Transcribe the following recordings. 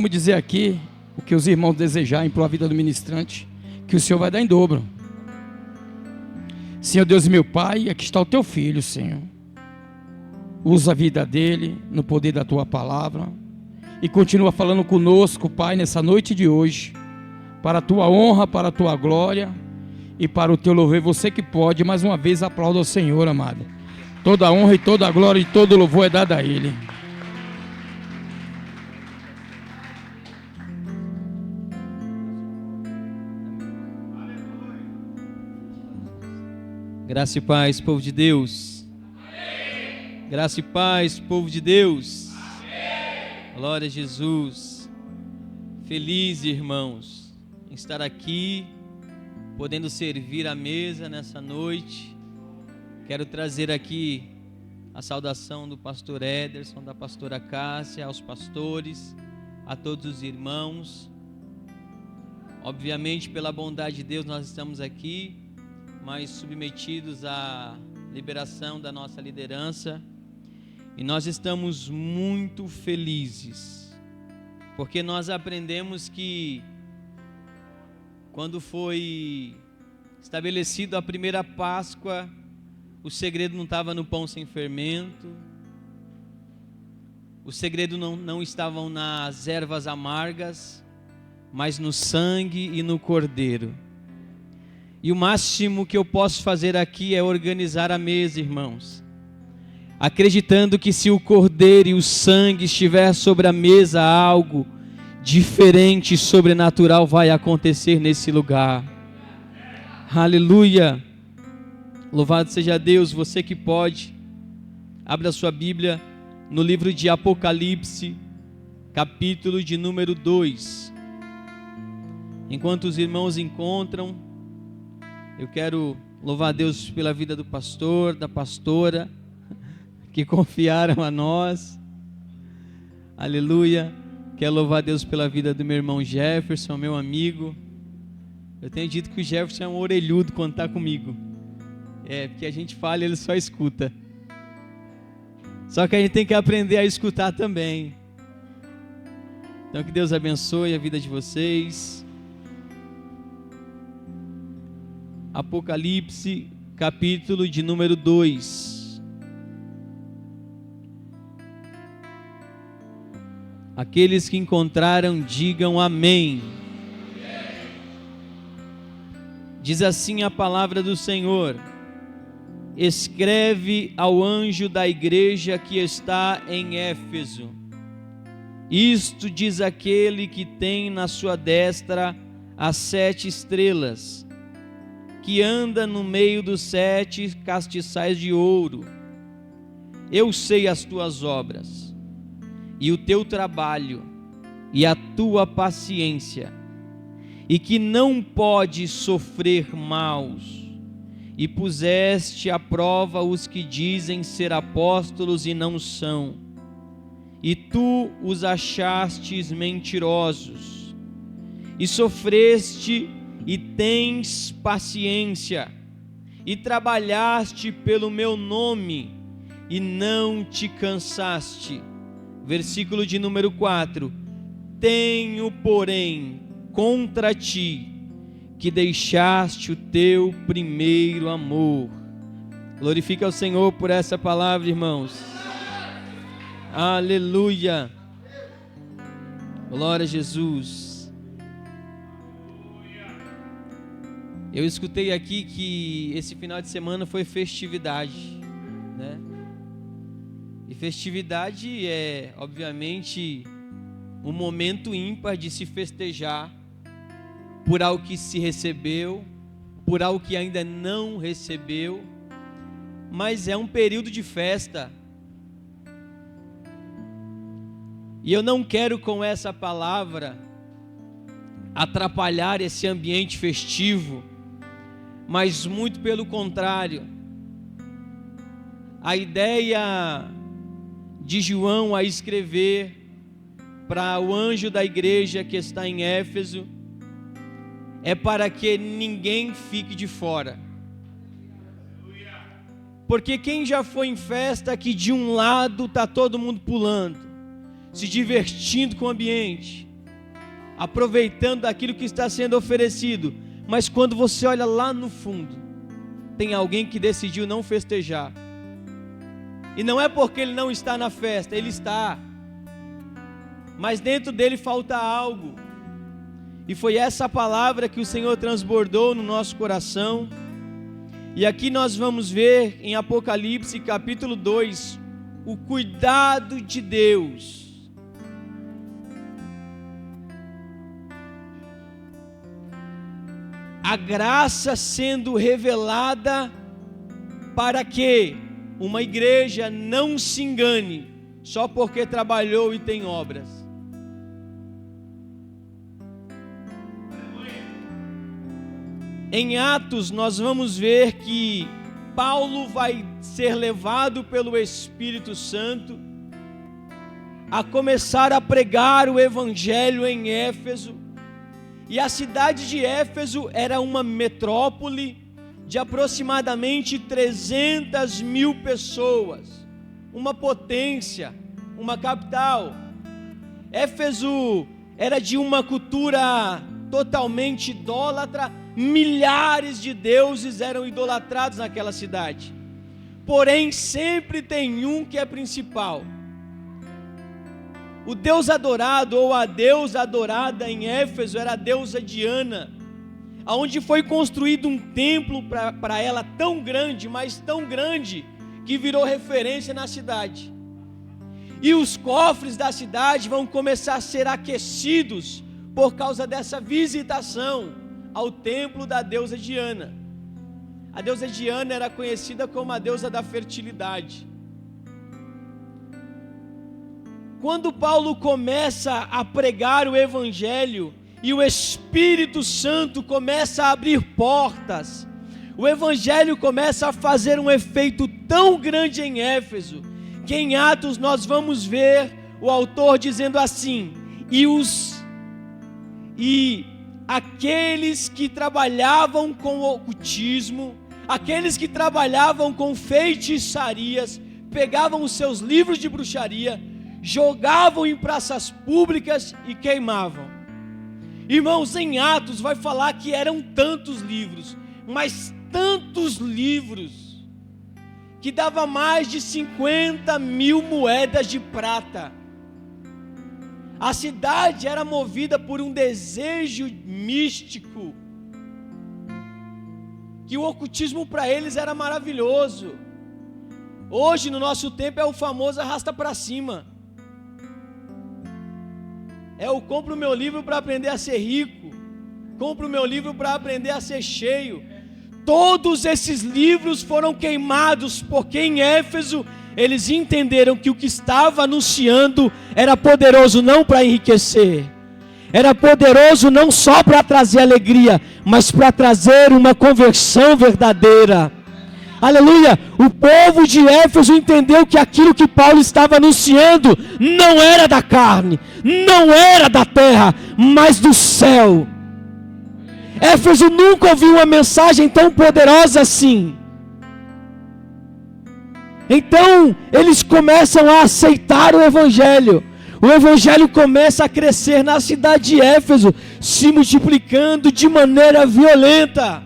Vamos dizer aqui o que os irmãos desejarem para a vida do ministrante, que o Senhor vai dar em dobro. Senhor Deus e meu Pai, aqui está o teu filho, Senhor. Usa a vida dele no poder da tua palavra e continua falando conosco, Pai, nessa noite de hoje, para a tua honra, para a tua glória e para o teu louvor. Você que pode, mais uma vez aplauda ao Senhor, amado. Toda a honra e toda a glória e todo o louvor é dado a Ele. Graça e paz, povo de Deus. Amém. Graça e paz, povo de Deus. Amém. Glória a Jesus. Feliz, irmãos, em estar aqui, podendo servir a mesa nessa noite. Quero trazer aqui a saudação do pastor Ederson, da pastora Cássia, aos pastores, a todos os irmãos. Obviamente, pela bondade de Deus, nós estamos aqui, mas submetidos à liberação da nossa liderança, e nós estamos muito felizes, porque nós aprendemos que quando foi estabelecida a primeira Páscoa, o segredo não estava no pão sem fermento, o segredo não estava nas ervas amargas, mas no sangue e no cordeiro. E o máximo que eu posso fazer aqui é organizar a mesa, irmãos, acreditando que se o cordeiro e o sangue estiver sobre a mesa, algo diferente e sobrenatural vai acontecer nesse lugar. Aleluia! Louvado seja Deus. Você que pode, abra sua Bíblia no livro de Apocalipse, capítulo de número 2. Enquanto os irmãos encontram, eu quero louvar a Deus pela vida do pastor, da pastora, que confiaram a nós. Aleluia. Quero louvar a Deus pela vida do meu irmão Jefferson, meu amigo. Eu tenho dito que o Jefferson é um orelhudo quando está comigo. Porque a gente fala e ele só escuta. Só que a gente tem que aprender a escutar também. Então que Deus abençoe a vida de vocês. Apocalipse, capítulo de número 2. Aqueles que encontraram, digam amém. Diz assim a palavra do Senhor: escreve ao anjo da igreja que está em Éfeso: isto diz aquele que tem na sua destra as 7 estrelas, que anda no meio dos 7 castiçais de ouro. Eu sei as tuas obras, e o teu trabalho, e a tua paciência, e que não podes sofrer maus, e puseste à prova os que dizem ser apóstolos e não são, e tu os achastes mentirosos, e sofreste e tens paciência, e trabalhaste pelo meu nome, e não te cansaste. Versículo de número 4: tenho, porém, contra ti, que deixaste o teu primeiro amor. Glorifica ao Senhor por essa palavra, irmãos. Aleluia. Glória a Jesus. Eu escutei aqui que esse final de semana foi festividade, né? E festividade é, obviamente, um momento ímpar de se festejar por algo que se recebeu, por algo que ainda não recebeu, mas é um período de festa. E eu não quero com essa palavra atrapalhar esse ambiente festivo, mas muito pelo contrário. A ideia de João a escrever para o anjo da igreja que está em Éfeso é para que ninguém fique de fora. Porque quem já foi em festa que de um lado está todo mundo pulando, se divertindo com o ambiente, aproveitando daquilo que está sendo oferecido. Mas quando você olha lá no fundo, tem alguém que decidiu não festejar. E não é porque ele não está na festa, ele está. Mas dentro dele falta algo. E foi essa palavra que o Senhor transbordou no nosso coração. E aqui nós vamos ver em Apocalipse capítulo 2, o cuidado de Deus. A graça sendo revelada para que uma igreja não se engane só porque trabalhou e tem obras. Em Atos nós vamos ver que Paulo vai ser levado pelo Espírito Santo a começar a pregar o Evangelho em Éfeso. E a cidade de Éfeso era uma metrópole de aproximadamente 300.000 pessoas, uma potência, uma capital. Éfeso era de uma cultura totalmente idólatra, milhares de deuses eram idolatrados naquela cidade. Porém, sempre tem um que é principal. O deus adorado ou a deusa adorada em Éfeso era a deusa Diana, onde foi construído um templo para ela tão grande, mas tão grande, que virou referência na cidade. E os cofres da cidade vão começar a ser aquecidos por causa dessa visitação ao templo da deusa Diana. A deusa Diana era conhecida como a deusa da fertilidade. Quando Paulo começa a pregar o Evangelho e o Espírito Santo começa a abrir portas, o Evangelho começa a fazer um efeito tão grande em Éfeso, que em Atos nós vamos ver o autor dizendo assim: e aqueles que trabalhavam com ocultismo, aqueles que trabalhavam com feitiçarias, pegavam os seus livros de bruxaria, jogavam em praças públicas e queimavam. Irmãos, em Atos vai falar que eram tantos livros, mas tantos livros, que dava mais de 50.000 moedas de prata. A cidade era movida por um desejo místico, que o ocultismo para eles era maravilhoso. Hoje no nosso tempo é o famoso arrasta para cima. Eu compro o meu livro para aprender a ser rico, compro o meu livro para aprender a ser cheio. Todos esses livros foram queimados, porque em Éfeso eles entenderam que o que estava anunciando era poderoso não para enriquecer, era poderoso não só para trazer alegria, mas para trazer uma conversão verdadeira. Aleluia! O povo de Éfeso entendeu que aquilo que Paulo estava anunciando não era da carne, não era da terra, mas do céu. Éfeso nunca ouviu uma mensagem tão poderosa assim. Então eles começam a aceitar o Evangelho. O Evangelho começa a crescer na cidade de Éfeso, se multiplicando de maneira violenta.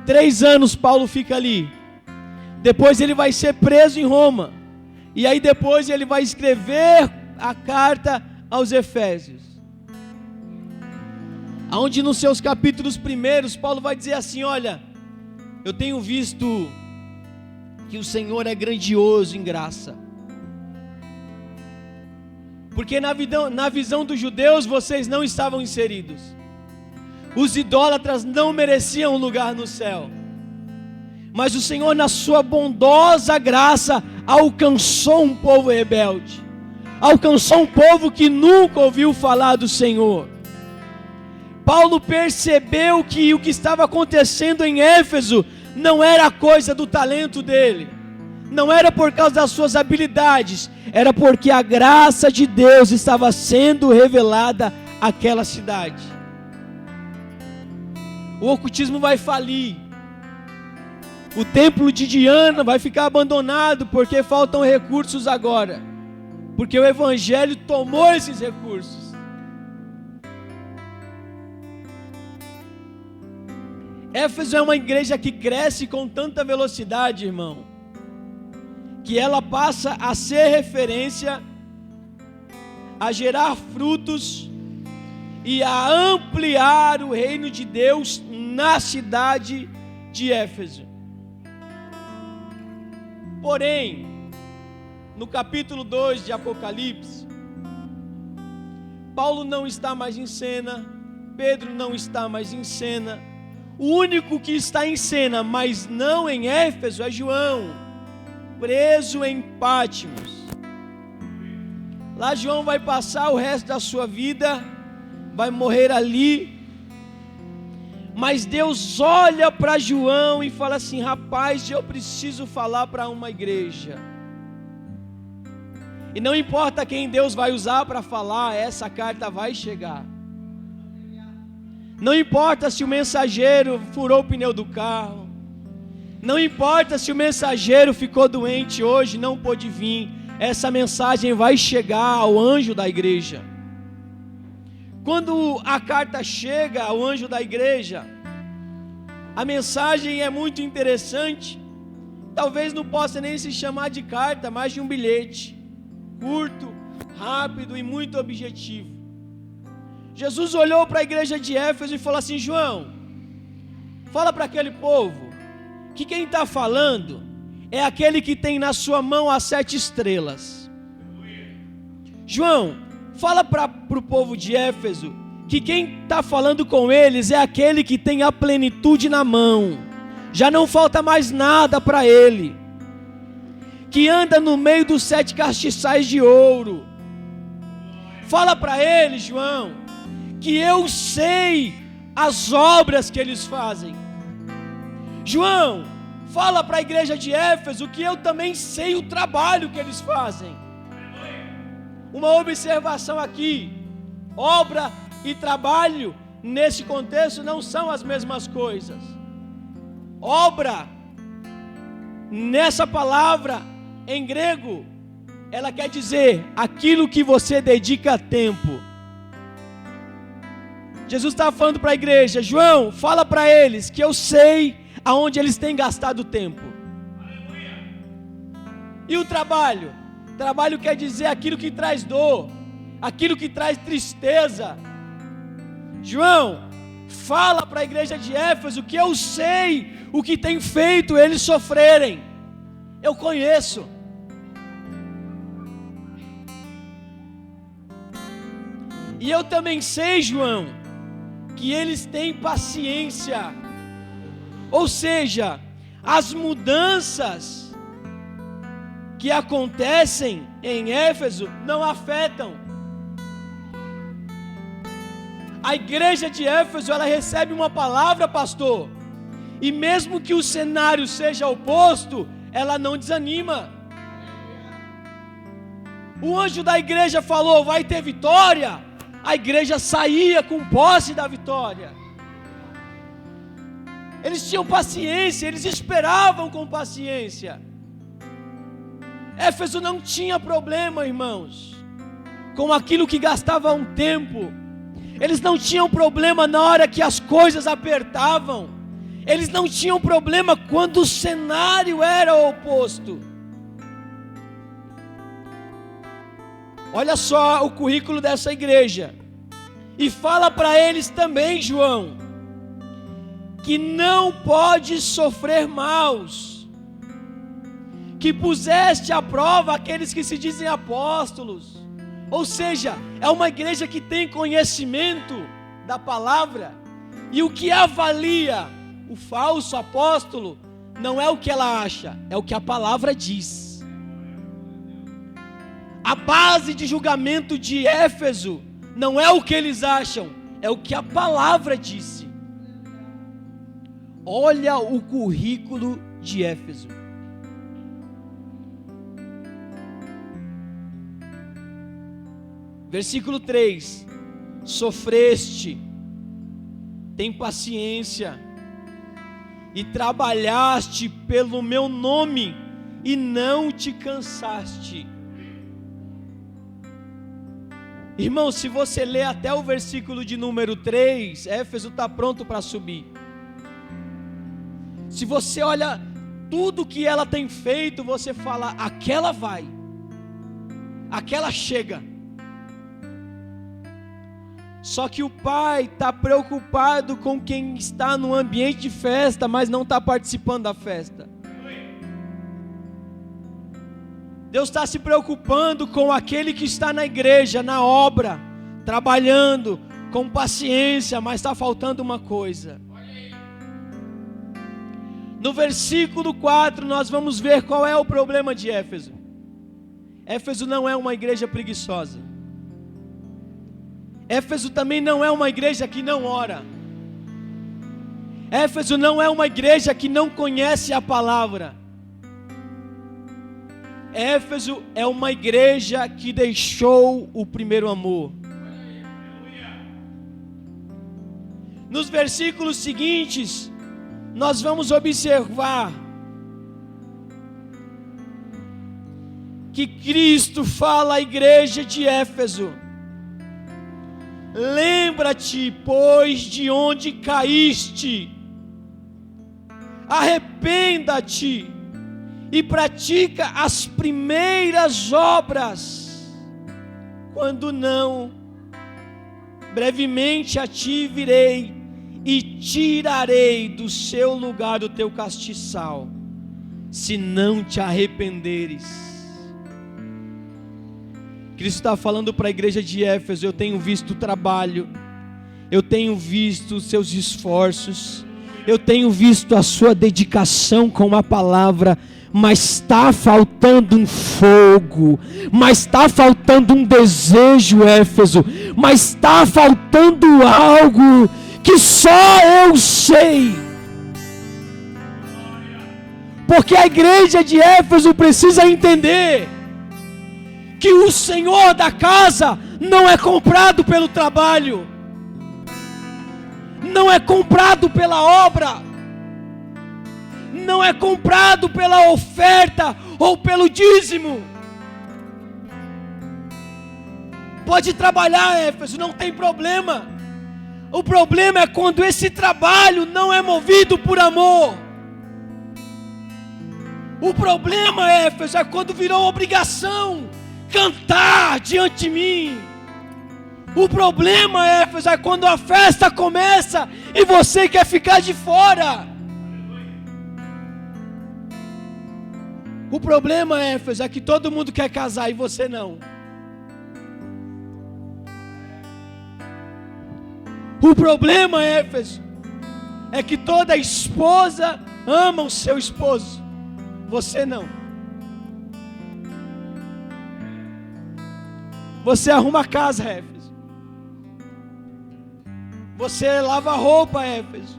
3 anos Paulo fica ali. Depois ele vai ser preso em Roma. E aí depois ele vai escrever a carta aos Efésios, onde nos seus capítulos primeiros Paulo vai dizer assim: olha, eu tenho visto que o Senhor é grandioso em graça, porque na visão dos judeus vocês não estavam inseridos. Os idólatras não mereciam lugar no céu, mas o Senhor, na sua bondosa graça, alcançou um povo rebelde, alcançou um povo que nunca ouviu falar do Senhor. Paulo percebeu que o que estava acontecendo em Éfeso não era coisa do talento dele, não era por causa das suas habilidades, era porque a graça de Deus estava sendo revelada àquela cidade. O ocultismo vai falir, o templo de Diana vai ficar abandonado, porque faltam recursos agora, porque o Evangelho tomou esses recursos. Éfeso é uma igreja que cresce com tanta velocidade, irmão, que ela passa a ser referência, a gerar frutos e a ampliar o reino de Deus na cidade de Éfeso. Porém, no capítulo 2 de Apocalipse, Paulo não está mais em cena, Pedro não está mais em cena. O único que está em cena, mas não em Éfeso, é João, preso em Pátimos. Lá João vai passar o resto da sua vida, vai morrer ali. Mas Deus olha para João e fala assim: rapaz, eu preciso falar para uma igreja. E não importa quem Deus vai usar para falar, essa carta vai chegar. Não importa se o mensageiro furou o pneu do carro. Não importa se o mensageiro ficou doente hoje, não pôde vir. Essa mensagem vai chegar ao anjo da igreja. Quando a carta chega ao anjo da igreja, a mensagem é muito interessante. Talvez não possa nem se chamar de carta, mas de um bilhete. Curto, rápido e muito objetivo. Jesus olhou para a igreja de Éfeso e falou assim: João, fala para aquele povo que quem está falando é aquele que tem na sua mão as 7 estrelas. João, fala para o povo de Éfeso que quem está falando com eles é aquele que tem a plenitude na mão. Já não falta mais nada para ele. Que anda no meio dos 7 castiçais de ouro. Fala para eles, João, que eu sei as obras que eles fazem. João, fala para a igreja de Éfeso que eu também sei o trabalho que eles fazem. Uma observação aqui: obra e trabalho nesse contexto não são as mesmas coisas. Obra, nessa palavra em grego, ela quer dizer aquilo que você dedica tempo. Jesus estava falando para a igreja: João, fala para eles que eu sei aonde eles têm gastado tempo. E o trabalho? Trabalho quer dizer aquilo que traz dor, aquilo que traz tristeza. João, fala para a igreja de Éfeso que eu sei o que tem feito eles sofrerem. Eu conheço. E eu também sei, João, que eles têm paciência. Ou seja, as mudanças que acontecem em Éfeso não afetam. A igreja de Éfeso, ela recebe uma palavra, pastor, e mesmo que o cenário seja oposto, ela não desanima. O anjo da igreja falou: vai ter vitória. A igreja saía com posse da vitória. Eles tinham paciência, eles esperavam com paciência. Éfeso não tinha problema, irmãos, com aquilo que gastava um tempo. Eles não tinham problema na hora que as coisas apertavam. Eles não tinham problema quando o cenário era oposto. Olha só o currículo dessa igreja. E fala para eles também, João, que não pode sofrer maus, que puseste à prova aqueles que se dizem apóstolos. Ou seja, é uma igreja que tem conhecimento da palavra, e o que avalia o falso apóstolo não é o que ela acha, é o que a palavra diz. A base de julgamento de Éfeso não é o que eles acham, é o que a palavra disse. Olha o currículo de Éfeso. Versículo 3: sofreste, tem paciência, e trabalhaste pelo meu nome, e não te cansaste. Irmão, se você ler até o versículo de número 3, Éfeso está pronto para subir. Se você olha tudo que ela tem feito, você fala, aquela vai, aquela chega. Só que o pai está preocupado com quem está no ambiente de festa, mas não está participando da festa. Deus está se preocupando com aquele que está na igreja, na obra, trabalhando com paciência, mas está faltando uma coisa. No versículo 4 nós vamos ver qual é o problema de Éfeso. Éfeso não é uma igreja preguiçosa. Éfeso também não é uma igreja que não ora. Éfeso não é uma igreja que não conhece a palavra. Éfeso é uma igreja que deixou o primeiro amor. Nos versículos seguintes, nós vamos observar que Cristo fala à igreja de Éfeso: lembra-te, pois, de onde caíste, arrependa-te e pratica as primeiras obras. Quando não, brevemente a ti virei e tirarei do seu lugar o teu castiçal, se não te arrependeres. Cristo está falando para a igreja de Éfeso: eu tenho visto o trabalho, eu tenho visto os seus esforços, eu tenho visto a sua dedicação com a palavra, mas está faltando um fogo, mas está faltando um desejo, Éfeso, mas está faltando algo que só eu sei. Porque a igreja de Éfeso precisa entender que o Senhor da casa não é comprado pelo trabalho, não é comprado pela obra, não é comprado pela oferta ou pelo dízimo. Pode trabalhar, Éfeso, não tem problema. O problema é quando esse trabalho não é movido por amor. O problema, Éfeso, é quando virou obrigação cantar diante de mim. O problema, Éfeso, é quando a festa começa e você quer ficar de fora. O problema, Éfeso, é que todo mundo quer casar e você não. O problema, Éfeso, é que toda esposa ama o seu esposo, você não. Você arruma a casa, Éfeso. Você lava a roupa, Éfeso.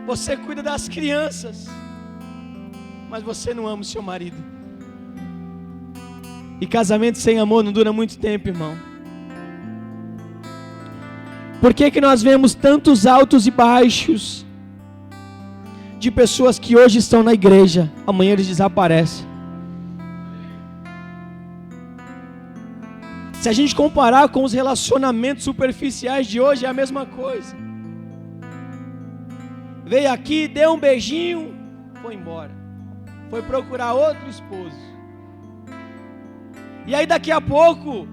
Você cuida das crianças, mas você não ama o seu marido. E casamento sem amor não dura muito tempo, irmão. Por que nós vemos tantos altos e baixos de pessoas que hoje estão na igreja, amanhã eles desaparecem? Se a gente comparar com os relacionamentos superficiais de hoje, é a mesma coisa. Veio aqui, deu um beijinho, foi embora. Foi procurar outro esposo. E aí daqui a pouco,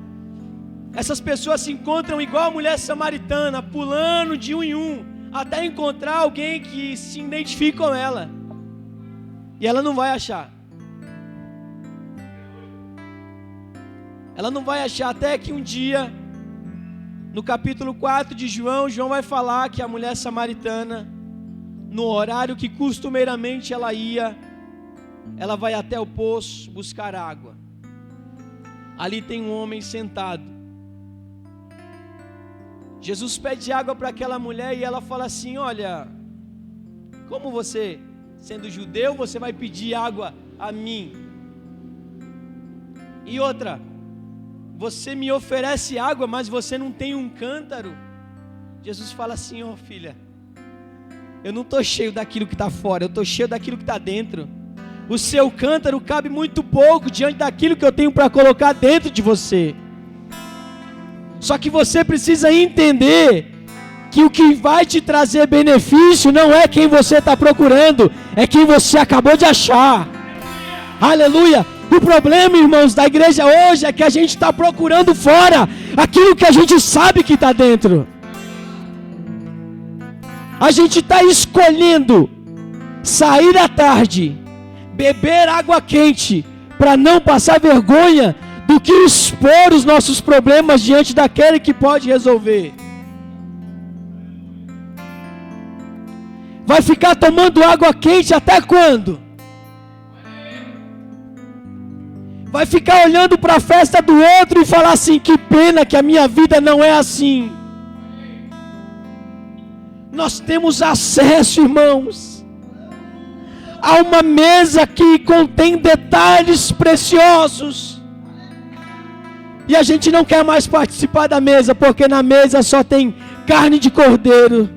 essas pessoas se encontram igual a mulher samaritana, pulando de um em um, até encontrar alguém que se identifique com ela. E ela não vai achar. Ela não vai achar até que um dia, no capítulo 4 de João, João vai falar que a mulher samaritana, no horário que costumeiramente ela ia, ela vai até o poço buscar água. Ali tem um homem sentado. Jesus pede água para aquela mulher e ela fala assim: olha, como você, sendo judeu, você vai pedir água a mim? E outra, você me oferece água, mas você não tem um cântaro. Jesus fala assim: ó filha, eu não estou cheio daquilo que está fora, eu estou cheio daquilo que está dentro. O seu cântaro cabe muito pouco diante daquilo que eu tenho para colocar dentro de você. Só que você precisa entender que o que vai te trazer benefício não é quem você está procurando, é quem você acabou de achar. Aleluia! O problema, irmãos, da igreja hoje é que a gente está procurando fora aquilo que a gente sabe que está dentro. A gente está escolhendo sair à tarde, beber água quente, para não passar vergonha, do que expor os nossos problemas diante daquele que pode resolver. Vai ficar tomando água quente até quando? Vai ficar olhando para a festa do outro e falar assim: que pena que a minha vida não é assim. Nós temos acesso, irmãos, a uma mesa que contém detalhes preciosos. E a gente não quer mais participar da mesa, porque na mesa só tem carne de cordeiro,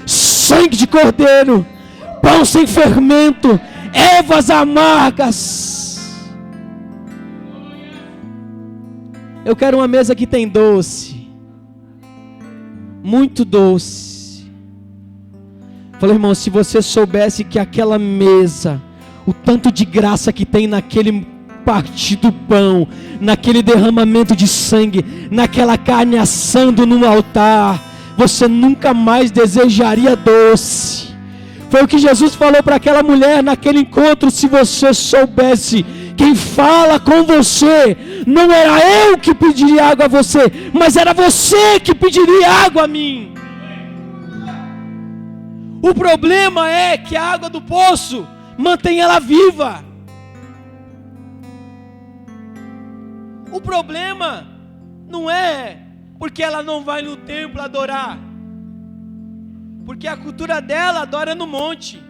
sangue de cordeiro, pão sem fermento, ervas amargas. Eu quero uma mesa que tem doce, muito doce. Falei, irmão, se você soubesse que aquela mesa, o tanto de graça que tem naquele partir do pão, naquele derramamento de sangue, naquela carne assando no altar, você nunca mais desejaria doce. Foi o que Jesus falou para aquela mulher naquele encontro: se você soubesse, quem fala com você, não era eu que pediria água a você, mas era você que pediria água a mim. O problema é que a água do poço mantém ela viva. O problema não é porque ela não vai no templo adorar, porque a cultura dela adora no monte.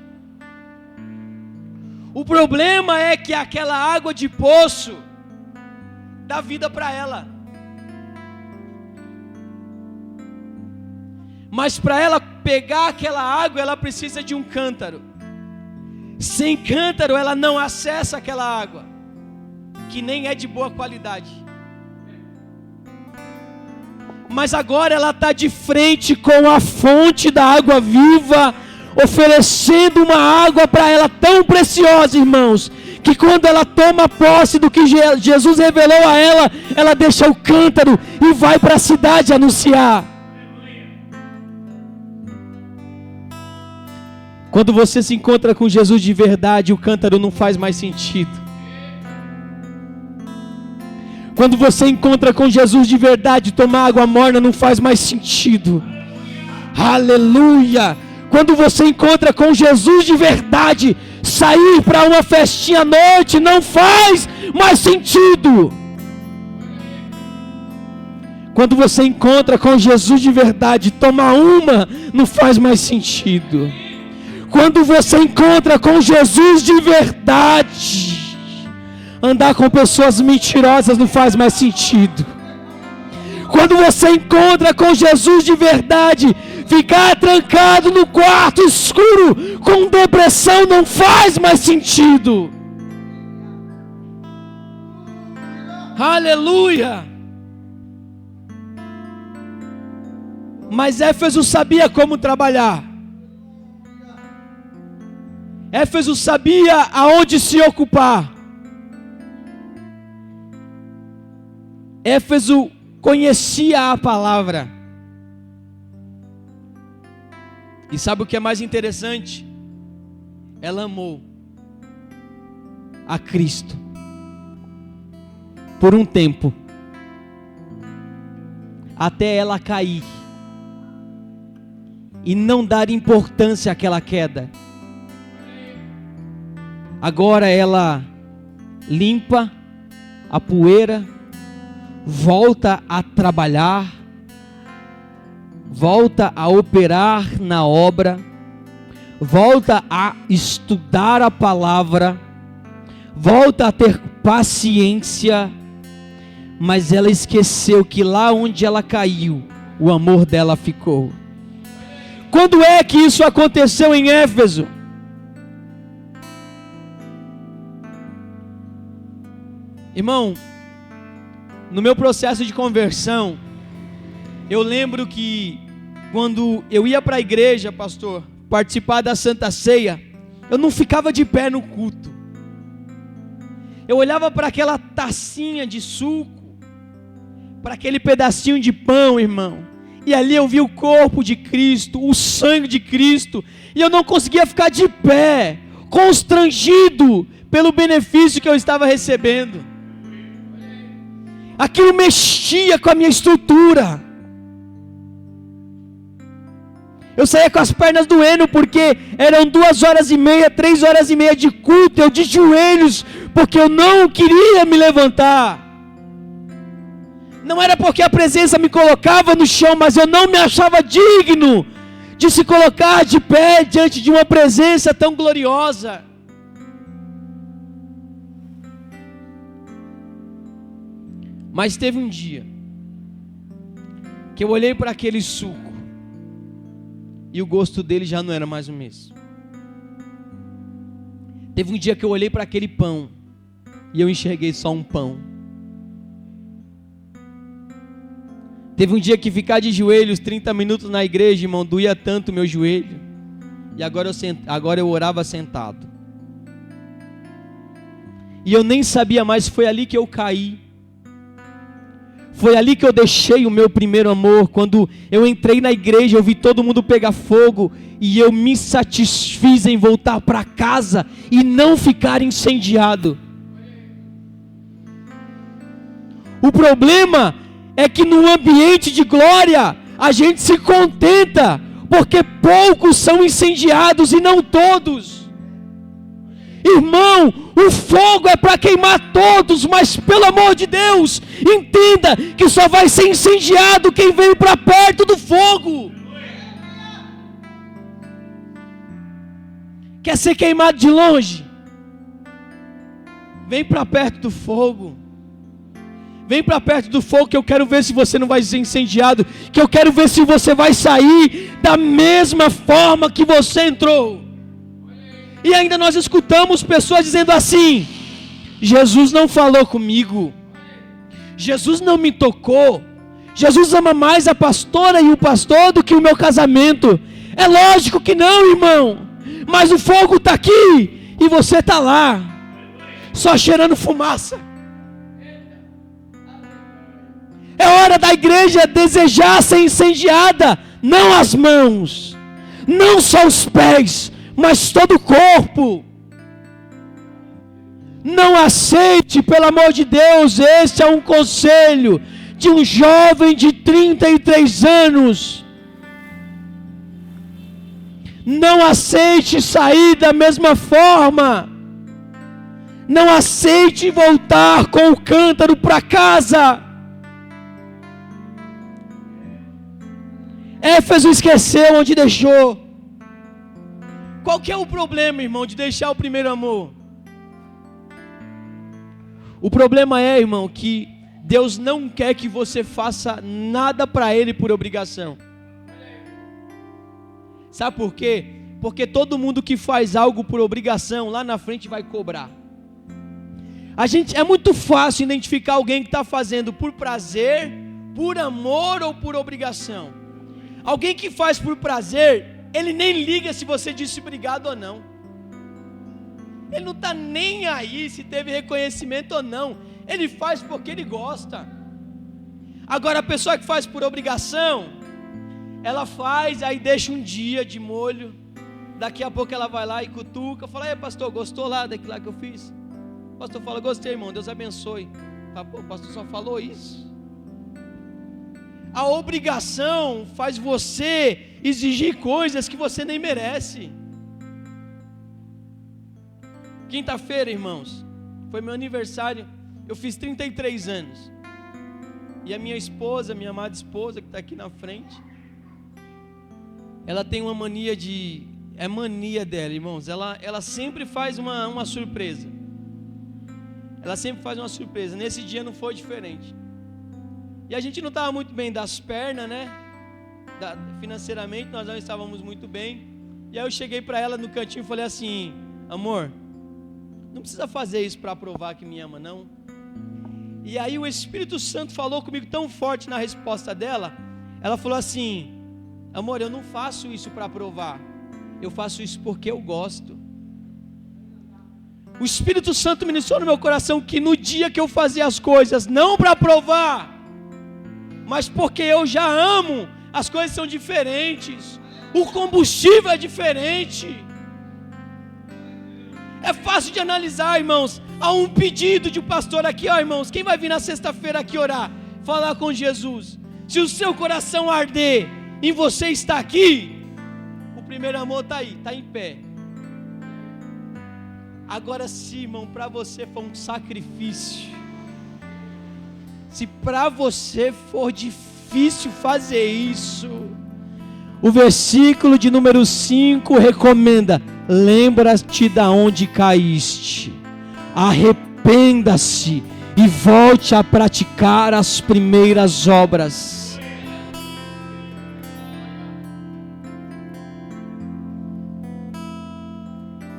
O problema é que aquela água de poço dá vida para ela. Mas para ela pegar aquela água, ela precisa de um cântaro. Sem cântaro, ela não acessa aquela água, que nem é de boa qualidade. Mas agora ela está de frente com a fonte da água viva, oferecendo uma água para ela tão preciosa, irmãos, que quando ela toma posse do que Jesus revelou a ela, ela deixa o cântaro e vai para a cidade anunciar. Quando você se encontra com Jesus de verdade, o cântaro não faz mais sentido. Quando você encontra com Jesus de verdade, tomar água morna não faz mais sentido. Aleluia! Quando você encontra com Jesus de verdade, sair para uma festinha à noite não faz mais sentido. Quando você encontra com Jesus de verdade, tomar uma não faz mais sentido. Quando você encontra com Jesus de verdade, andar com pessoas mentirosas não faz mais sentido. Quando você encontra com Jesus de verdade, ficar trancado no quarto escuro com depressão não faz mais sentido. Aleluia! Mas Éfeso sabia como trabalhar. Éfeso sabia aonde se ocupar. Éfeso conhecia a palavra. E sabe o que é mais interessante? Ela amou a Cristo por um tempo, até ela cair e não dar importância àquela queda. Agora ela limpa a poeira, volta a trabalhar, volta a operar na obra, volta a estudar a palavra, volta a ter paciência, mas ela esqueceu que lá onde ela caiu, o amor dela ficou. Quando é que isso aconteceu em Éfeso? Irmão, no meu processo de conversão, eu lembro que quando eu ia para a igreja, pastor, participar da Santa Ceia, eu não ficava de pé no culto. Eu olhava para aquela tacinha de suco, para aquele pedacinho de pão, irmão, e ali eu vi o corpo de Cristo, o sangue de Cristo, e eu não conseguia ficar de pé, constrangido pelo benefício que eu estava recebendo. Aquilo mexia com a minha estrutura. Eu saía com as pernas doendo, porque eram 2h30, 3h30 de culto, eu de joelhos, porque eu não queria me levantar. Não era porque a presença me colocava no chão, mas eu não me achava digno de se colocar de pé diante de uma presença tão gloriosa. Mas teve um dia que eu olhei para aquele suco e o gosto dele já não era mais o mesmo. Teve um dia que eu olhei para aquele pão e eu enxerguei só um pão. Teve um dia que ficar de joelhos 30 minutos na igreja, irmão, doía tanto o meu joelho. E agora eu orava sentado. E eu nem sabia mais, foi ali que eu caí. Foi ali que eu deixei o meu primeiro amor. Quando eu entrei na igreja, eu vi todo mundo pegar fogo, e eu me satisfiz em voltar para casa e não ficar incendiado. O problema é que no ambiente de glória a gente se contenta, porque poucos são incendiados e não todos. Irmão, o fogo é para queimar todos, mas pelo amor de Deus, entenda que só vai ser incendiado quem veio para perto do fogo. Quer ser queimado de longe? Vem para perto do fogo. Vem para perto do fogo, que eu quero ver se você não vai ser incendiado, que eu quero ver se você vai sair da mesma forma que você entrou. E ainda nós escutamos pessoas dizendo assim: Jesus não falou comigo, Jesus não me tocou, Jesus ama mais a pastora e o pastor do que o meu casamento. É lógico que não, irmão, mas o fogo está aqui e você está lá, só cheirando fumaça. É hora da igreja desejar ser incendiada, não as mãos, não só os pés, mas todo o corpo. Não aceite, pelo amor de Deus, este é um conselho de um jovem de 33 anos. Não aceite sair da mesma forma. Não aceite voltar com o cântaro para casa. Éfeso esqueceu onde deixou. Qual que é o problema, irmão, de deixar o primeiro amor? O problema é, irmão, que Deus não quer que você faça nada para Ele por obrigação. Sabe por quê? Porque todo mundo que faz algo por obrigação, lá na frente vai cobrar. É muito fácil identificar alguém que está fazendo por prazer, por amor ou por obrigação. Alguém que faz por prazer, ele nem liga se você disse obrigado ou não. Ele não está nem aí se teve reconhecimento ou não. Ele faz porque ele gosta. Agora a pessoa que faz por obrigação, ela faz, aí deixa um dia de molho. Daqui a pouco ela vai lá e cutuca, fala: "Ei, pastor, gostou lá daquilo lá que eu fiz?" O pastor fala: "Gostei, irmão, Deus abençoe." Fala: "Pô, o pastor só falou isso." A obrigação faz você exigir coisas que você nem merece. Quinta-feira, irmãos, foi meu aniversário. Eu fiz 33 anos. E a minha esposa, minha amada esposa, que está aqui na frente, ela tem uma mania de... É mania dela, irmãos. Ela sempre faz uma surpresa. Ela sempre faz uma surpresa. Nesse dia não foi diferente. E a gente não estava muito bem das pernas, né? Financeiramente nós não estávamos muito bem. E aí eu cheguei para ela no cantinho e falei assim: "Amor, não precisa fazer isso para provar que me ama, não." E aí o Espírito Santo falou comigo tão forte na resposta dela. Ela falou assim: Amor, eu não faço isso para provar. Eu faço isso porque eu gosto. O Espírito Santo ministrou no meu coração que no dia que eu fazia as coisas, não para provar, mas porque eu já amo, as coisas são diferentes. O combustível é diferente. É fácil de analisar, irmãos. Há um pedido de um pastor aqui, ó, irmãos. Quem vai vir na sexta-feira aqui orar? Falar com Jesus. Se o seu coração arder em você estar aqui, o primeiro amor está aí, está em pé. Agora sim, irmão, para você for um sacrifício, se para você for difícil fazer isso, o versículo de número 5 recomenda: lembra-te da onde caíste, arrependa-se e volte a praticar as primeiras obras.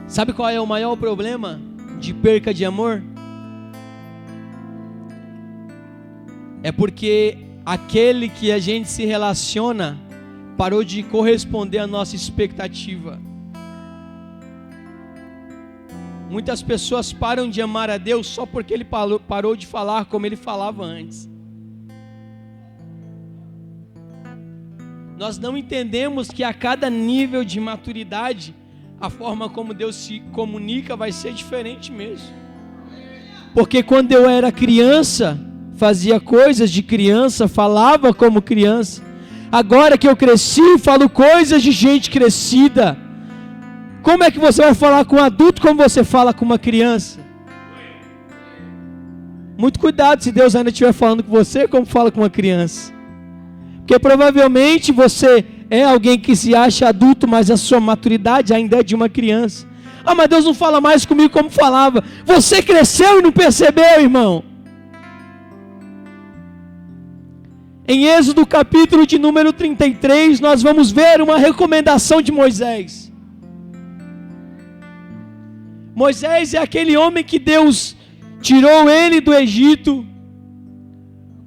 Sabe qual é o maior problema de perca de amor? É porque aquele que a gente se relaciona parou de corresponder à nossa expectativa. Muitas pessoas param de amar a Deus só porque Ele parou de falar como Ele falava antes. Nós não entendemos que a cada nível de maturidade, a forma como Deus se comunica vai ser diferente mesmo. Porque quando eu era criança, fazia coisas de criança, falava como criança. Agora que eu cresci, falo coisas de gente crescida. Como é que você vai falar com um adulto como você fala com uma criança? Muito cuidado se Deus ainda estiver falando com você como fala com uma criança. Porque provavelmente você é alguém que se acha adulto, mas a sua maturidade ainda é de uma criança. Ah, mas Deus não fala mais comigo como falava. Você cresceu e não percebeu, irmão. Em Êxodo capítulo de número 33, nós vamos ver uma recomendação de Moisés. Moisés é aquele homem que Deus tirou ele do Egito,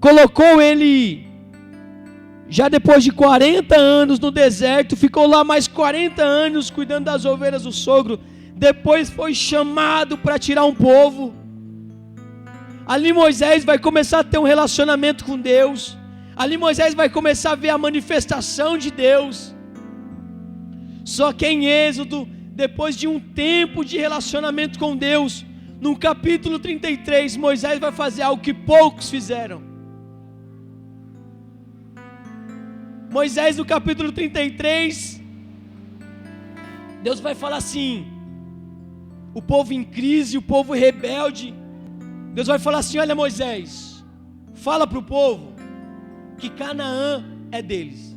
colocou ele já depois de 40 anos no deserto, ficou lá mais 40 anos cuidando das ovelhas do sogro, depois foi chamado para tirar um povo. Ali Moisés vai começar a ter um relacionamento com Deus, ali Moisés vai começar a ver a manifestação de Deus. Só que em Êxodo, depois de um tempo de relacionamento com Deus, no capítulo 33, Moisés vai fazer algo que poucos fizeram. Moisés, no capítulo 33, Deus vai falar assim: o povo em crise, o povo rebelde. Deus vai falar assim: olha, Moisés, fala para o povo que Canaã é deles.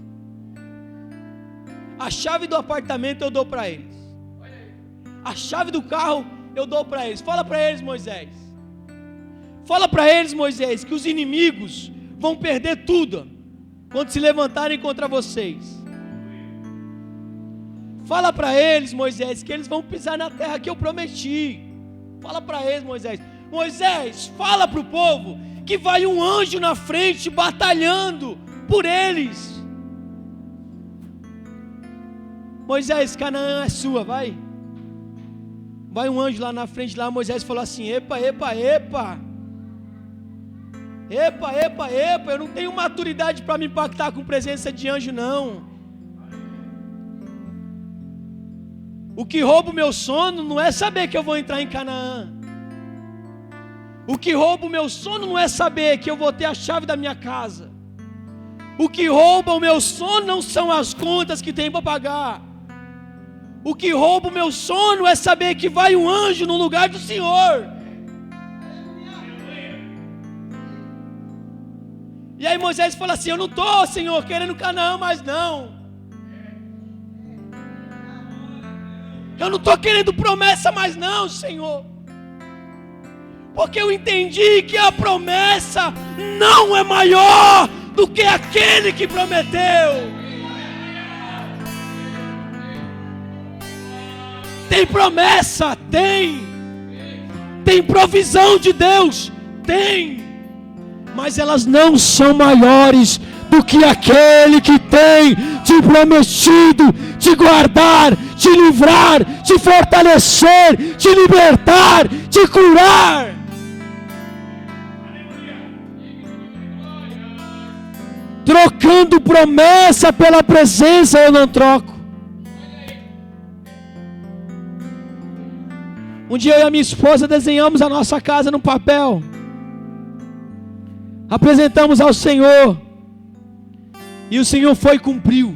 A chave do apartamento eu dou para eles. A chave do carro eu dou para eles. Fala para eles, Moisés. Fala para eles, Moisés, que os inimigos vão perder tudo quando se levantarem contra vocês. Fala para eles, Moisés, que eles vão pisar na terra que eu prometi. Fala para eles, Moisés. Moisés, fala para o povo que vai um anjo na frente batalhando por eles. Moisés, Canaã é sua, vai. Vai um anjo lá na frente, lá Moisés falou assim: epa, epa, epa. Epa, epa, epa, eu não tenho maturidade para me impactar com presença de anjo, não. O que rouba o meu sono não é saber que eu vou entrar em Canaã. O que rouba o meu sono não é saber que eu vou ter a chave da minha casa. O que rouba o meu sono não são as contas que tem para pagar. O que rouba o meu sono é saber que vai um anjo no lugar do Senhor. E aí Moisés fala assim: eu não estou, Senhor, querendo Canaã mais não. Eu não estou querendo promessa mais não, Senhor. Porque eu entendi que a promessa não é maior do que aquele que prometeu. Tem promessa? Tem. Tem provisão de Deus? Tem. Mas elas não são maiores do que aquele que tem te prometido te guardar, te livrar, te fortalecer, te libertar, te curar. Trocando promessa pela presença, eu não troco. Um dia eu e a minha esposa desenhamos a nossa casa no papel. Apresentamos ao Senhor. E o Senhor foi e cumpriu.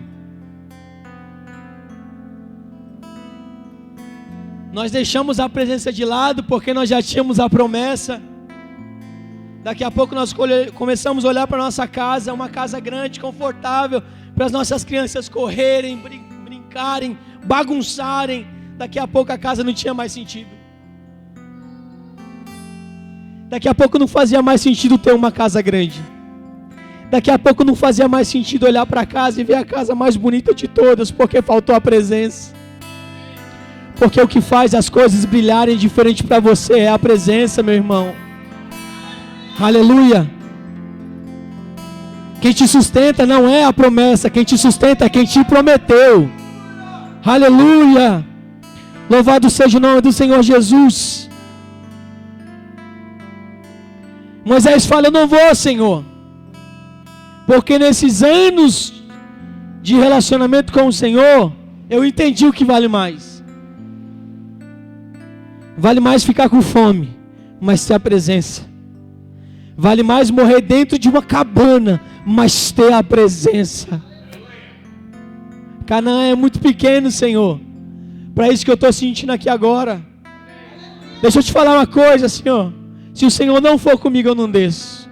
Nós deixamos a presença de lado porque nós já tínhamos a promessa. Daqui a pouco nós começamos a olhar para a nossa casa, uma casa grande, confortável, para as nossas crianças correrem, brincarem, bagunçarem. Daqui a pouco a casa não tinha mais sentido. Daqui a pouco não fazia mais sentido ter uma casa grande. Daqui a pouco não fazia mais sentido olhar para casa e ver a casa mais bonita de todas, porque faltou a presença. Porque o que faz as coisas brilharem diferente para você é a presença, meu irmão. Aleluia. Quem te sustenta não é a promessa, quem te sustenta é quem te prometeu. Aleluia. Louvado seja o nome do Senhor Jesus. Moisés fala: eu não vou, Senhor, porque nesses anos de relacionamento com o Senhor, eu entendi o que vale mais. Vale mais ficar com fome, mas ter a presença. Vale mais morrer dentro de uma cabana, mas ter a presença. Canaã é muito pequeno, Senhor, para isso que eu estou sentindo aqui agora. Deixa eu te falar uma coisa, Senhor. Se o Senhor não for comigo, eu não desço.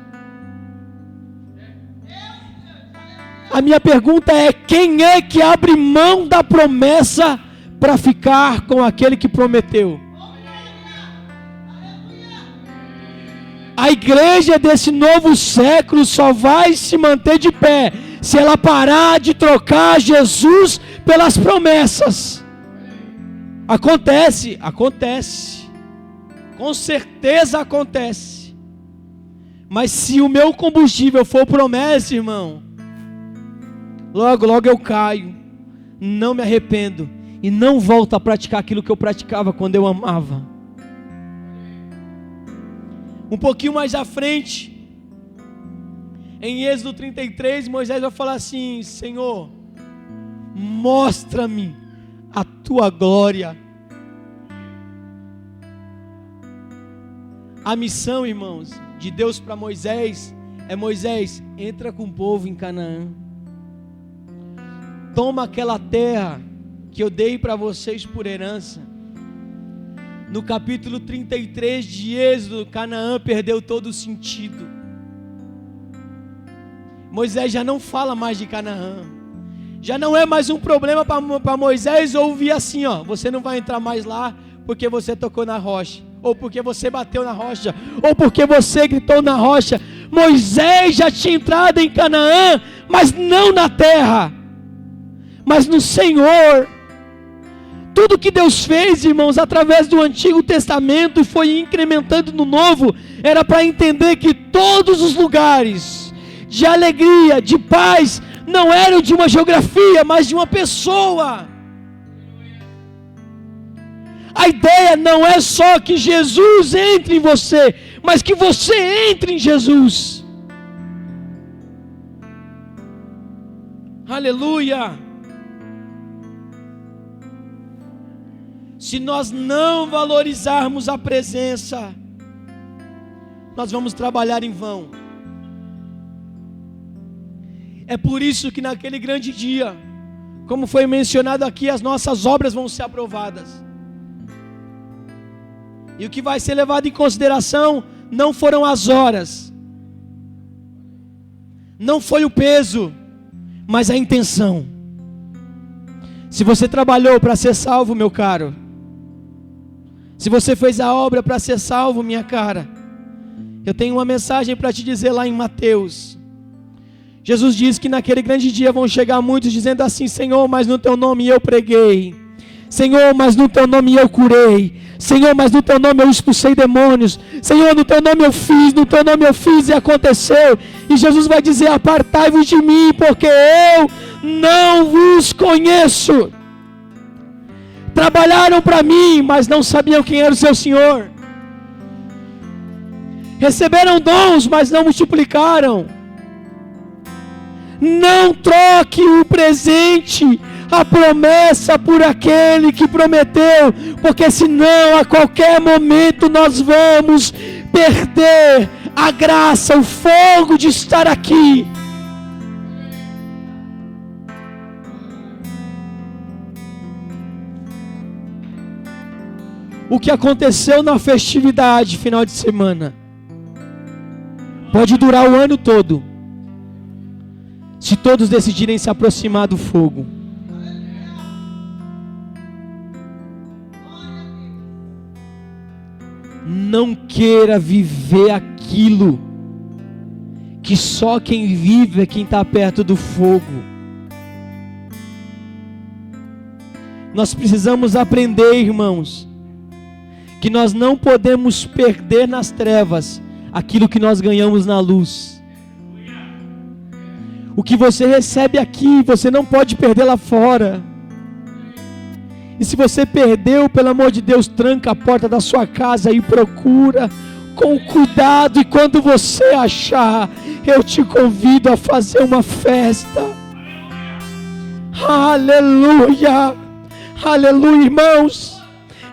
A minha pergunta é: quem é que abre mão da promessa para ficar com aquele que prometeu? A igreja desse novo século só vai se manter de pé se ela parar de trocar Jesus pelas promessas. Acontece. Com certeza acontece. Mas se o meu combustível for promessa, irmão, logo eu caio, não me arrependo e não volto a praticar aquilo que eu praticava quando eu amava. Um pouquinho mais à frente, em Êxodo 33, Moisés vai falar assim: Senhor, mostra-me a tua glória. A missão, irmãos, de Deus para Moisés é: Moisés, entra com o povo em Canaã. Toma aquela terra que eu dei para vocês por herança. No capítulo 33 de Êxodo, Canaã perdeu todo o sentido. Moisés já não fala mais de Canaã. Já não é mais um problema para Moisés ouvir assim: ó, você não vai entrar mais lá porque você tocou na rocha, ou porque você bateu na rocha, ou porque você gritou na rocha. Moisés já tinha entrado em Canaã, mas não na terra, mas no Senhor. Tudo que Deus fez, irmãos, através do Antigo Testamento e foi incrementando no Novo, era para entender que todos os lugares de alegria, de paz, não eram de uma geografia, mas de uma pessoa. A ideia não é só que Jesus entre em você, mas que você entre em Jesus. Aleluia! Se nós não valorizarmos a presença, nós vamos trabalhar em vão. É por isso que naquele grande dia, como foi mencionado aqui, as nossas obras vão ser aprovadas. E o que vai ser levado em consideração não foram as horas, não foi o peso, mas a intenção. Se você trabalhou para ser salvo, meu caro, se você fez a obra para ser salvo, minha cara, eu tenho uma mensagem para te dizer lá em Mateus. Jesus diz que naquele grande dia vão chegar muitos dizendo assim: Senhor, mas no teu nome eu preguei. Senhor, mas no teu nome eu curei. Senhor, mas no teu nome eu expulsei demônios. Senhor, no teu nome eu fiz, no teu nome eu fiz e aconteceu. E Jesus vai dizer: apartai-vos de mim, porque eu não vos conheço. Trabalharam para mim, mas não sabiam quem era o seu Senhor. Receberam dons, mas não multiplicaram. Não troque o presente, a promessa, por aquele que prometeu, porque senão a qualquer momento nós vamos perder a graça, o fogo de estar aqui. O que aconteceu na festividade final de semana pode durar o ano todo, se todos decidirem se aproximar do fogo. Não queira viver aquilo que só quem vive é quem está perto do fogo. Nós precisamos aprender, irmãos, que nós não podemos perder nas trevas aquilo que nós ganhamos na luz. O que você recebe aqui, você não pode perder lá fora. E se você perdeu, pelo amor de Deus, tranca a porta da sua casa e procura com cuidado. E quando você achar, eu te convido a fazer uma festa. Aleluia, aleluia, irmãos.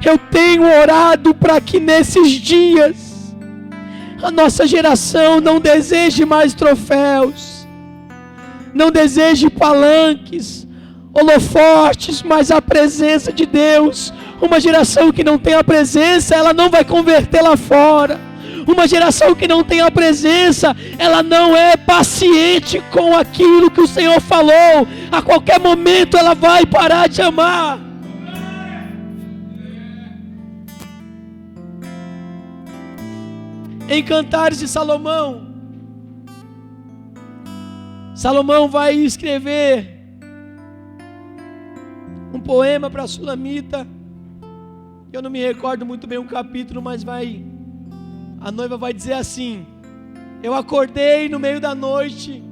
Eu tenho orado para que nesses dias a nossa geração não deseje mais troféus, não deseje palanques, holofotes, mas a presença de Deus. Uma geração que não tem a presença, ela não vai converter lá fora. Uma geração que não tem a presença, ela não é paciente com aquilo que o Senhor falou. A qualquer momento ela vai parar de amar. Em Cantares de Salomão, Salomão vai escrever um poema para a Sulamita. Eu não me recordo muito bem o capítulo, mas a noiva vai dizer assim: eu acordei no meio da noite,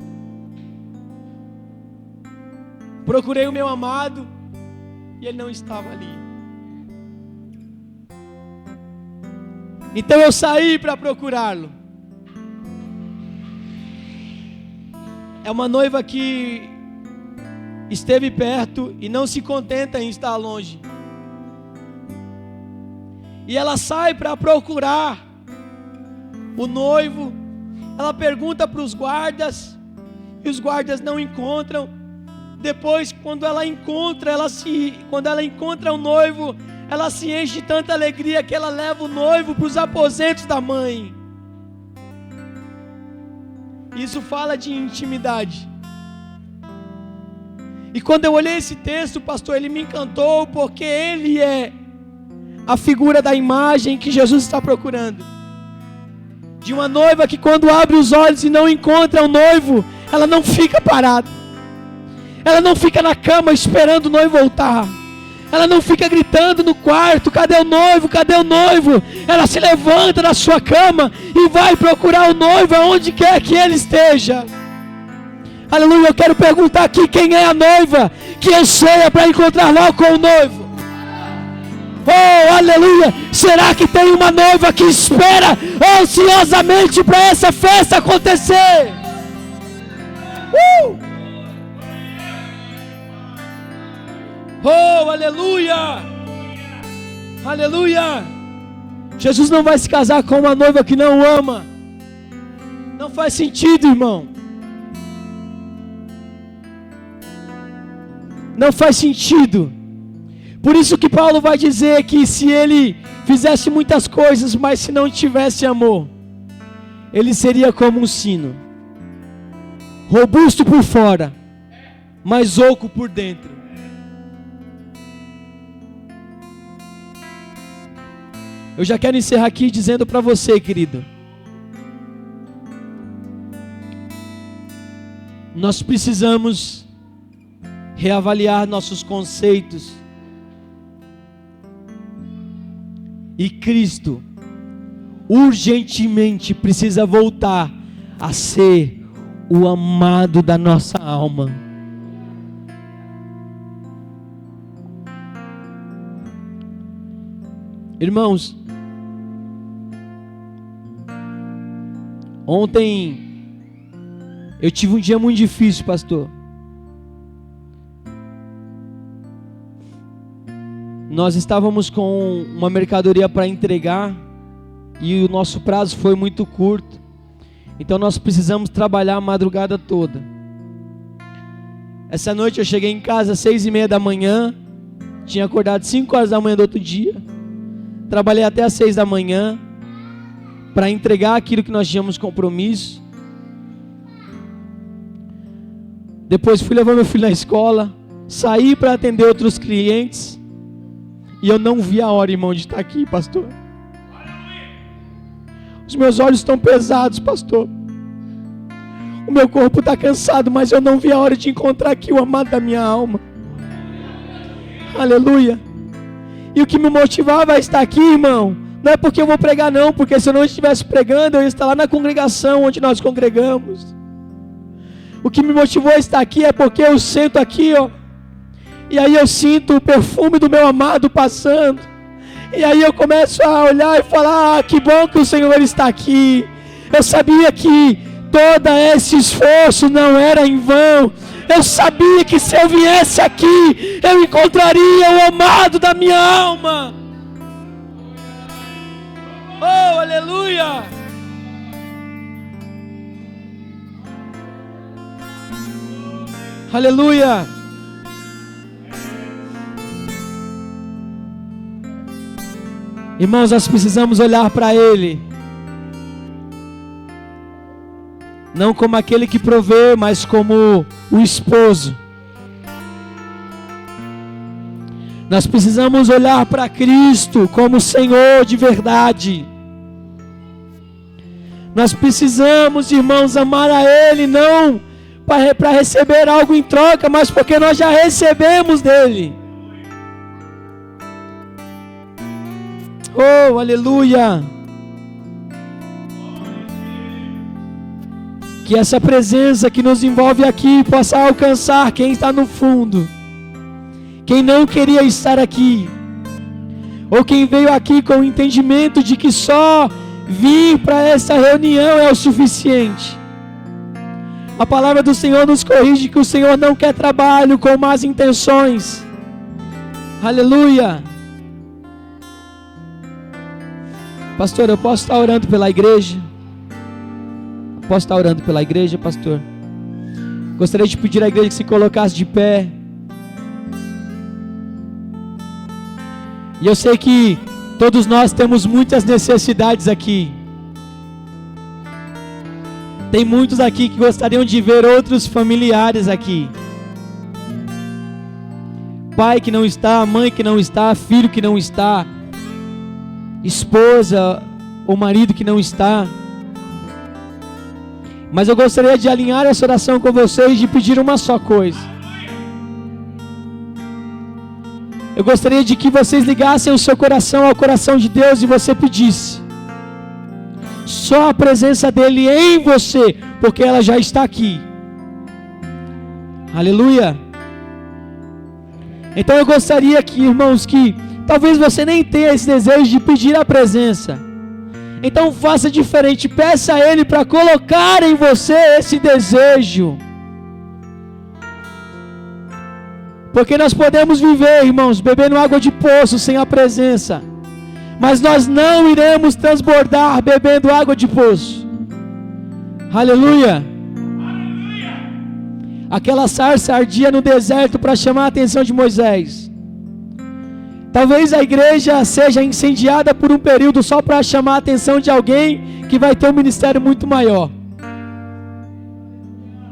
procurei o meu amado e ele não estava ali. Então eu saí para procurá-lo. É uma noiva que esteve perto e não se contenta em estar longe. E ela sai para procurar o noivo. Ela pergunta para os guardas e os guardas não encontram. Depois, quando ela encontra o noivo, ela se enche de tanta alegria que ela leva o noivo para os aposentos da mãe. Isso fala de intimidade. E quando eu olhei esse texto, pastor, ele me encantou, porque ele é a figura da imagem que Jesus está procurando. De uma noiva que, quando abre os olhos e não encontra o noivo, ela não fica parada. Ela não fica na cama esperando o noivo voltar. Ela não fica gritando no quarto: cadê o noivo, cadê o noivo? Ela se levanta da sua cama e vai procurar o noivo aonde quer que ele esteja. Aleluia. Eu quero perguntar aqui: quem é a noiva que anseia para encontrar logo com o noivo? Oh, aleluia. Será que tem uma noiva que espera ansiosamente para essa festa acontecer? Oh, aleluia! Aleluia! Jesus não vai se casar com uma noiva que não ama. Não faz sentido, irmão. Não faz sentido. Por isso que Paulo vai dizer que se ele fizesse muitas coisas, mas se não tivesse amor, ele seria como um sino, robusto por fora, mas oco por dentro. Eu já quero encerrar aqui dizendo para você, querido, nós precisamos reavaliar nossos conceitos. E Cristo urgentemente precisa voltar a ser o amado da nossa alma. Irmãos, ontem eu tive um dia muito difícil, pastor. Nós estávamos com uma mercadoria para entregar e o nosso prazo foi muito curto. Então nós precisamos trabalhar a madrugada toda. Essa noite eu cheguei em casa às 6:30 da manhã. Tinha acordado 5 horas da manhã do outro dia. Trabalhei até às 6 da manhã para entregar aquilo que nós tínhamos compromisso. Depois fui levar meu filho na escola. Saí para atender outros clientes. E eu não vi a hora, irmão, de estar aqui, pastor. Os meus olhos estão pesados, pastor. O meu corpo está cansado, mas eu não vi a hora de encontrar aqui o amado da minha alma. Aleluia. E o que me motivava a estar aqui, irmão, não é porque eu vou pregar não, porque se eu não estivesse pregando, eu ia estar lá na congregação onde nós congregamos. O que me motivou a estar aqui é porque eu sento aqui, ó, e aí eu sinto o perfume do meu amado passando. E aí eu começo a olhar e falar: que bom que o Senhor está aqui. Eu sabia que todo esse esforço não era em vão. Eu sabia que se eu viesse aqui, eu encontraria o amado da minha alma. Oh, aleluia! Aleluia! Irmãos, nós precisamos olhar para Ele, não como aquele que provê, mas como o esposo. Nós precisamos olhar para Cristo como Senhor de verdade. Nós precisamos, irmãos, amar a Ele, não para receber algo em troca, mas porque nós já recebemos dEle. Oh, aleluia! Que essa presença que nos envolve aqui possa alcançar quem está no fundo, quem não queria estar aqui, ou quem veio aqui com o entendimento de que só vir para essa reunião é o suficiente. A palavra do Senhor nos corrige que o Senhor não quer trabalho com más intenções. Aleluia! Pastor, eu posso estar orando pela igreja? Posso estar orando pela igreja, pastor? Gostaria de pedir à igreja que se colocasse de pé. E eu sei que todos nós temos muitas necessidades aqui. Tem muitos aqui que gostariam de ver outros familiares aqui. Pai que não está, mãe que não está, filho que não está, esposa ou marido que não está. Mas eu gostaria de alinhar essa oração com vocês e de pedir uma só coisa. Eu gostaria de que vocês ligassem o seu coração ao coração de Deus e você pedisse só a presença dEle em você, porque ela já está aqui. Aleluia. Então eu gostaria que, irmãos, que talvez você nem tenha esse desejo de pedir a presença. Então faça diferente, peça a Ele para colocar em você esse desejo. Porque nós podemos viver, irmãos, bebendo água de poço sem a presença, mas nós não iremos transbordar bebendo água de poço. Aleluia. Aquela sarça ardia no deserto para chamar a atenção de Moisés. Talvez a igreja seja incendiada por um período só para chamar a atenção de alguém que vai ter um ministério muito maior.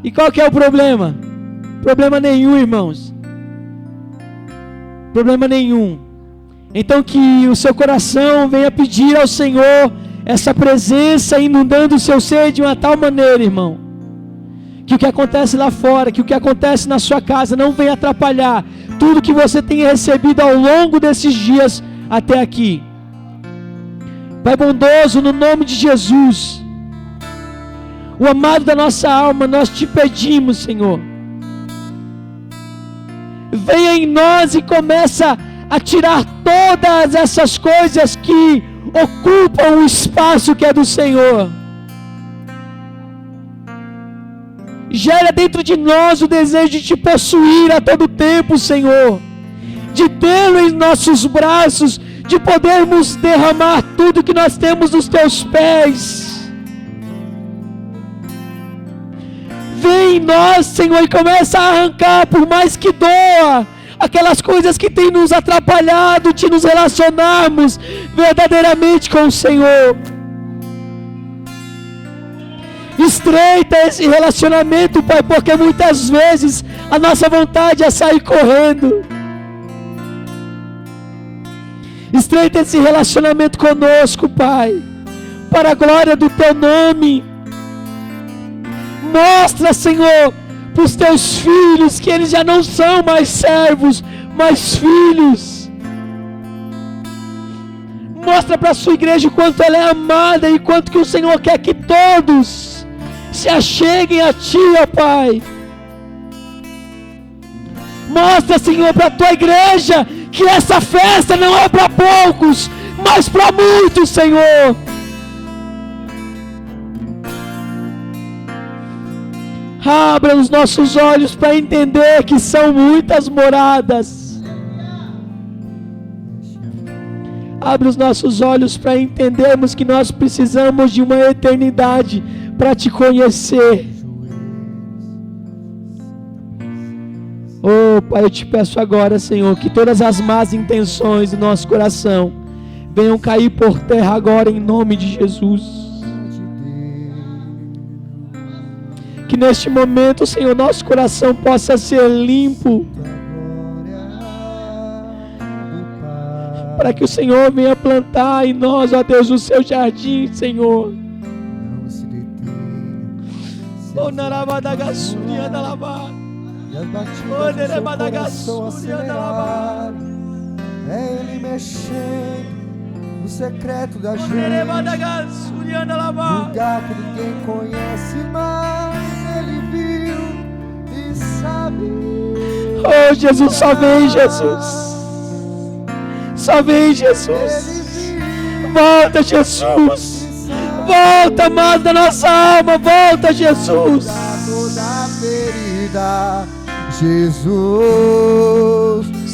E qual que é o problema? Problema nenhum, irmãos. Problema nenhum. Então que o seu coração venha pedir ao Senhor essa presença inundando o seu ser de uma tal maneira, irmão, que o que acontece lá fora, que o que acontece na sua casa não venha atrapalhar tudo que você tem recebido ao longo desses dias até aqui. Pai bondoso, no nome de Jesus, o amado da nossa alma, nós te pedimos, Senhor, venha em nós e começa a tirar todas essas coisas que ocupam o espaço que é do Senhor. Gera dentro de nós o desejo de te possuir a todo tempo, Senhor, de tê-lo em nossos braços, de podermos derramar tudo que nós temos nos teus pés. Vem em nós, Senhor, e começa a arrancar, por mais que doa, aquelas coisas que têm nos atrapalhado de nos relacionarmos verdadeiramente com o Senhor. Estreita esse relacionamento, Pai, porque muitas vezes a nossa vontade é sair correndo. Estreita esse relacionamento conosco, Pai, para a glória do Teu nome. Mostra, Senhor, para os Teus filhos que eles já não são mais servos, mas filhos. Mostra para a Sua igreja o quanto ela é amada e quanto que o Senhor quer que todos se acheguem a Ti, ó Pai. Mostra, Senhor, para a Tua igreja que essa festa não é para poucos, mas para muitos, Senhor. Abra os nossos olhos para entender que são muitas moradas. Abre os nossos olhos para entendermos que nós precisamos de uma eternidade para Te conhecer. Oh, Pai, eu Te peço agora, Senhor, que todas as más intenções do nosso coração venham cair por terra agora em nome de Jesus. Que neste momento, Senhor, nosso coração possa ser limpo, para que o Senhor venha plantar em nós, ó Deus, o Seu jardim, Senhor. Oh, Narabadagassuria da Labá. E as batidas do seu coração acelerar, é Ele mexendo no secreto da gente, lugar que ninguém conhece, mas Ele viu e sabe. Oh, Jesus, só vem, Jesus. Só vem, Jesus. Volta, Jesus. Volta, amado da nossa alma. Volta, Jesus. Toda ferida, Jesus,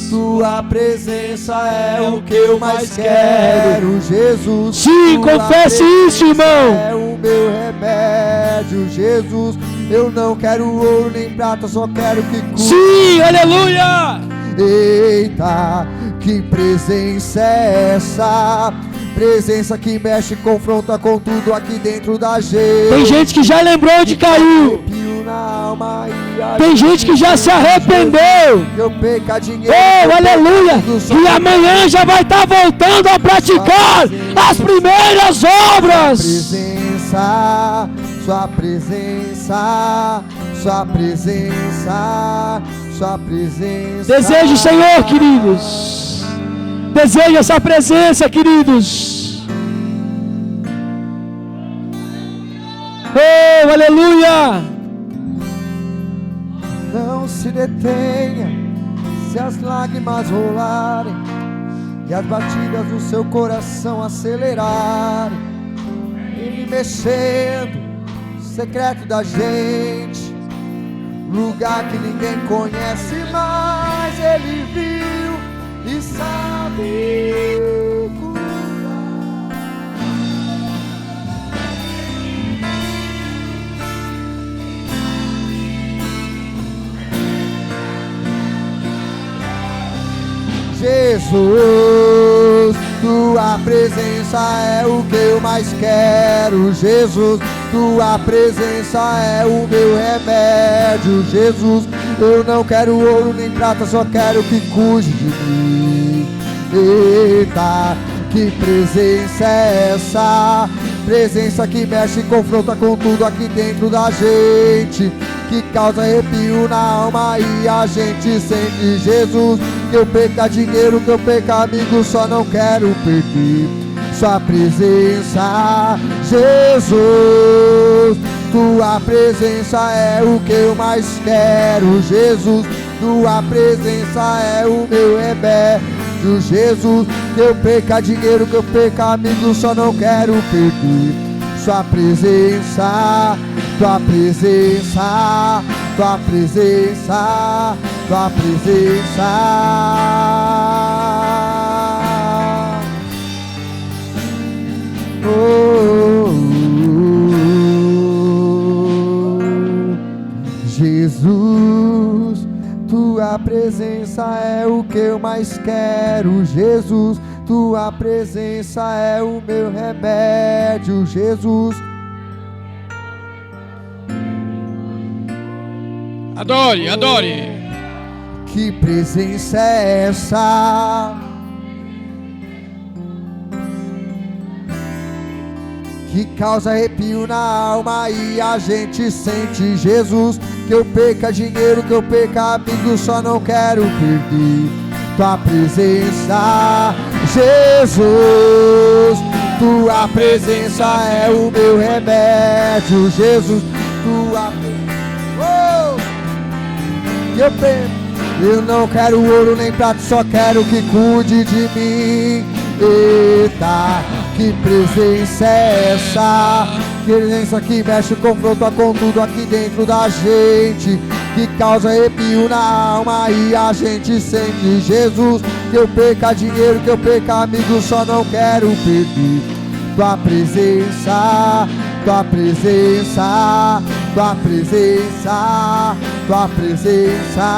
Sua presença é o que eu mais quero, Jesus. Sim, confesse isso, irmão. É o meu remédio, Jesus. Eu não quero ouro nem prata, só quero que cure. Sim, aleluia. Eita, que presença é essa? Presença que mexe e confronta com tudo aqui dentro da gente. Tem gente que já lembrou onde caiu. Tem gente que já se arrependeu. Oh, aleluia. E amanhã já vai estar voltando a praticar as primeiras obras. Sua presença, Sua presença, Sua presença. Deseje, Senhor, queridos. Deseje essa presença, queridos. Oh, aleluia. Não se detenha se as lágrimas rolarem e as batidas do seu coração acelerarem. Ele mexendo no secreto da gente, lugar que ninguém conhece, mas Ele viu e sabe curar. Jesus, Tua presença é o que eu mais quero, Jesus. Tua presença é o meu remédio, Jesus. Eu não quero ouro nem prata, só quero que cuide de mim. Eita, que presença é essa? Presença que mexe e confronta com tudo aqui dentro da gente, que causa arrepio na alma e a gente sente. Jesus, que eu perca dinheiro, que eu perca amigo, só não quero perder Sua presença, Jesus. Tua presença é o que eu mais quero, Jesus. Tua presença é o meu remédio, Jesus. Que eu perca dinheiro, que eu perca amigos, só não quero perder sua presença, tua presença, tua presença, tua presença. Jesus, tua presença é o que eu mais quero. Jesus, tua presença é o meu remédio. Jesus, adore, adore. Que presença é essa? Que causa arrepio na alma e a gente sente. Jesus, que eu perca dinheiro, que eu perca amigos, só não quero perder tua presença. Jesus, tua presença é o meu remédio. Jesus, tua eu não quero ouro nem prata, só quero que cuide de mim. Eita, que presença é essa? Presença que mexe, confronta com tudo aqui dentro da gente, que causa arrepio na alma e a gente sente. Jesus, que eu perca dinheiro, que eu perca amigos, só não quero perder tua presença, tua presença, tua presença, tua presença.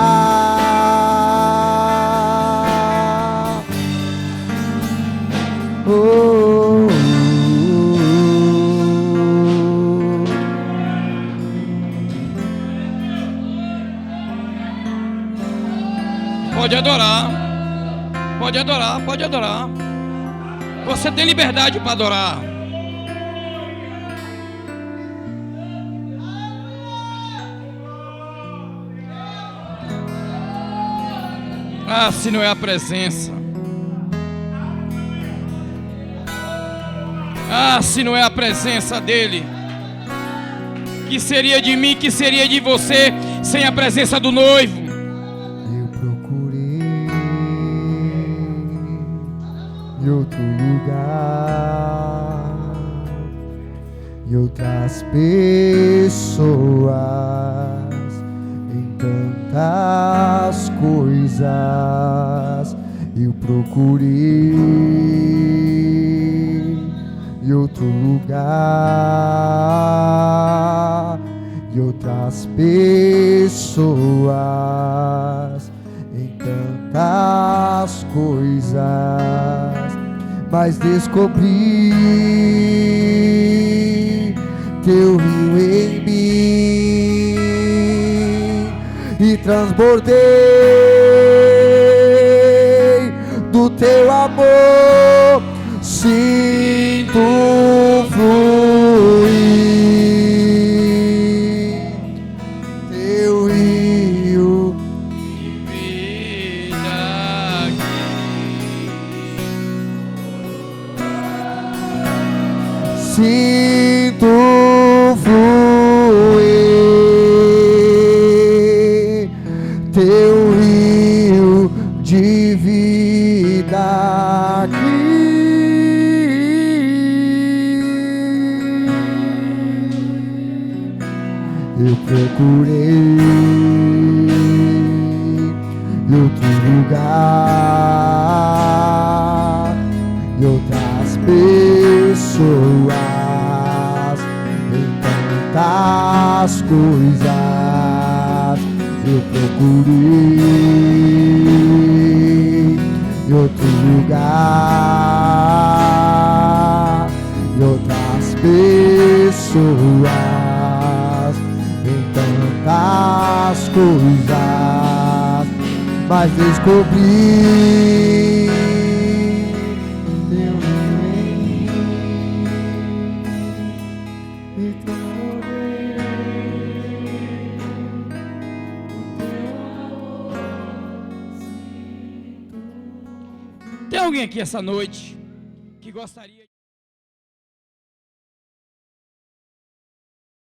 Pode adorar, pode adorar, pode adorar. Você tem liberdade para adorar. Ah, se não é a presença. Ah, se não é a presença dele. Que seria de mim, que seria de você sem a presença do noivo? Eu procurei em outro lugar, em outras pessoas, em tantas coisas. Eu procurei em outro lugar, em outras pessoas, em tantas coisas, mas descobri teu rio em mim e transbordei do teu amor. Sinto fluir teu rio De vida aqui. sinto fluir teu rio de vida aqui. Eu procurei em outro lugar, em outras pessoas, em tantas coisas. Eu procurei em outro lugar, em outras pessoas, em tantas coisas, mas descobri teu reino e Tem alguém aqui essa noite que gostaria de